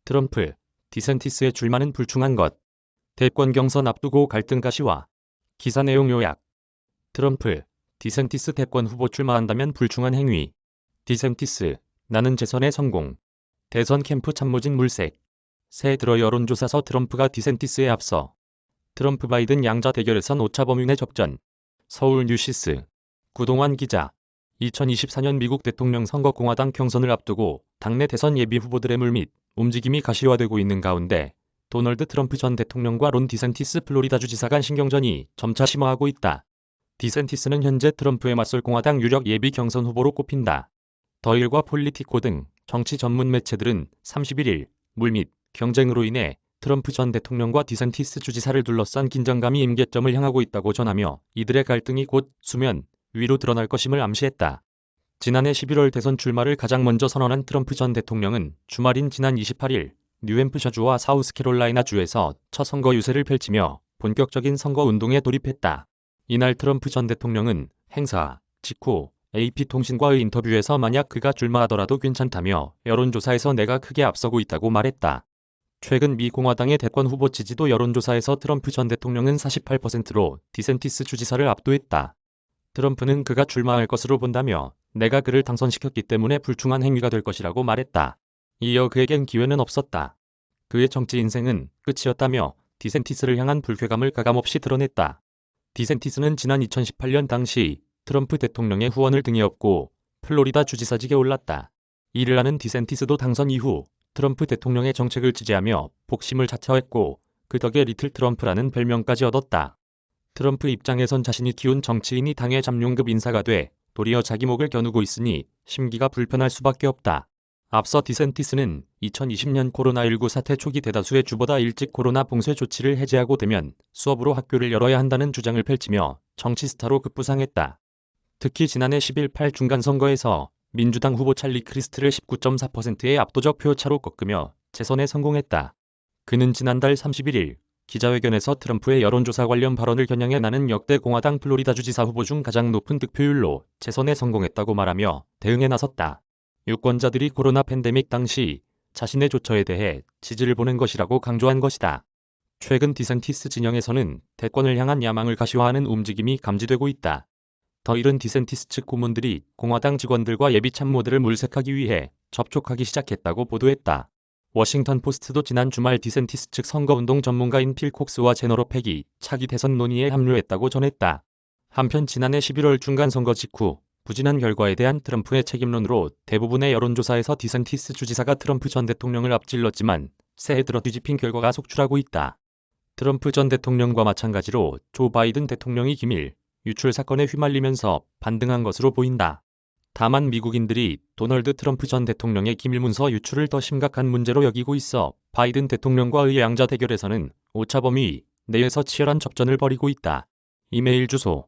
트럼프, 디센티스의 출마는 불충한 것. 대권 경선 앞두고 갈등 가시화. 기사 내용 요약. 트럼프, 디센티스 대권 후보 출마한다면 불충한 행위. 디센티스, 나는 재선에 성공. 대선 캠프 참모진 물색. 새해 들어 여론조사서 트럼프가 디센티스에 앞서. 트럼프 바이든 양자 대결에선 오차범위내 접전. 서울 뉴시스. 구동환 기자. 2024년 미국 대통령 선거 공화당 경선을 앞두고 당내 대선 예비 후보들의 물밑 움직임이 가시화되고 있는 가운데 도널드 트럼프 전 대통령과 론 디센티스 플로리다 주지사 간 신경전이 점차 심화하고 있다. 디센티스는 현재 트럼프에 맞설 공화당 유력 예비 경선 후보로 꼽힌다. 더일과 폴리티코 등 정치 전문 매체들은 31일 물밑 경쟁으로 인해 트럼프 전 대통령과 디센티스 주지사를 둘러싼 긴장감이 임계점을 향하고 있다고 전하며 이들의 갈등이 곧 수면 위로 드러날 것임을 암시했다. 지난해 11월 대선 출마를 가장 먼저 선언한 트럼프 전 대통령은 주말인 지난 28일 뉴햄프셔주와 사우스캐롤라이나주에서 첫 선거 유세를 펼치며 본격적인 선거 운동에 돌입했다. 이날 트럼프 전 대통령은 행사 직후 AP통신과의 인터뷰에서 만약 그가 출마하더라도 괜찮다며 여론조사에서 내가 크게 앞서고 있다고 말했다. 최근 미 공화당의 대권 후보 지지도 여론조사에서 트럼프 전 대통령은 48%로 디센티스 주지사를 압도했다. 트럼프는 그가 출마할 것으로 본다며 내가 그를 당선시켰기 때문에 불충한 행위가 될 것이라고 말했다. 이어 그에겐 기회는 없었다. 그의 정치 인생은 끝이었다며 디센티스를 향한 불쾌감을 가감없이 드러냈다. 디센티스는 지난 2018년 당시 트럼프 대통령의 후원을 등에 업고 플로리다 주지사직에 올랐다. 이를 아는 디센티스도 당선 이후 트럼프 대통령의 정책을 지지하며 복심을 자처했고 그 덕에 리틀 트럼프라는 별명까지 얻었다. 트럼프 입장에선 자신이 키운 정치인이 당의 잠룡급 인사가 돼 도리어 자기 목을 겨누고 있으니 심기가 불편할 수밖에 없다. 앞서 디센티스는 2020년 코로나19 사태 초기 대다수의 주보다 일찍 코로나 봉쇄 조치를 해제하고 되면 수업으로 학교를 열어야 한다는 주장을 펼치며 정치 스타로 급부상했다. 특히 지난해 10.18 중간선거에서 민주당 후보 찰리 크리스트를 19.4%의 압도적 표차로 꺾으며 재선에 성공했다. 그는 지난달 31일 기자회견에서 트럼프의 여론조사 관련 발언을 겨냥해 나는 역대 공화당 플로리다 주지사 후보 중 가장 높은 득표율로 재선에 성공했다고 말하며 대응에 나섰다. 유권자들이 코로나 팬데믹 당시 자신의 조처에 대해 지지를 보낸 것이라고 강조한 것이다. 최근 디센티스 진영에서는 대권을 향한 야망을 가시화하는 움직임이 감지되고 있다. 더일은 디센티스 측 고문들이 공화당 직원들과 예비 참모들을 물색하기 위해 접촉하기 시작했다고 보도했다. 워싱턴 포스트도 지난 주말 디센티스 측 선거운동 전문가인 필 콕스와 제너로 팩이 차기 대선 논의에 합류했다고 전했다. 한편 지난해 11월 중간선거 직후 부진한 결과에 대한 트럼프의 책임론으로 대부분의 여론조사에서 디센티스 주지사가 트럼프 전 대통령을 앞질렀지만 새해 들어 뒤집힌 결과가 속출하고 있다. 트럼프 전 대통령과 마찬가지로 조 바이든 대통령이 기밀 유출 사건에 휘말리면서 반등한 것으로 보인다. 다만 미국인들이 도널드 트럼프 전 대통령의 기밀문서 유출을 더 심각한 문제로 여기고 있어 바이든 대통령과의 양자 대결에서는 오차범위 내에서 치열한 접전을 벌이고 있다. 이메일 주소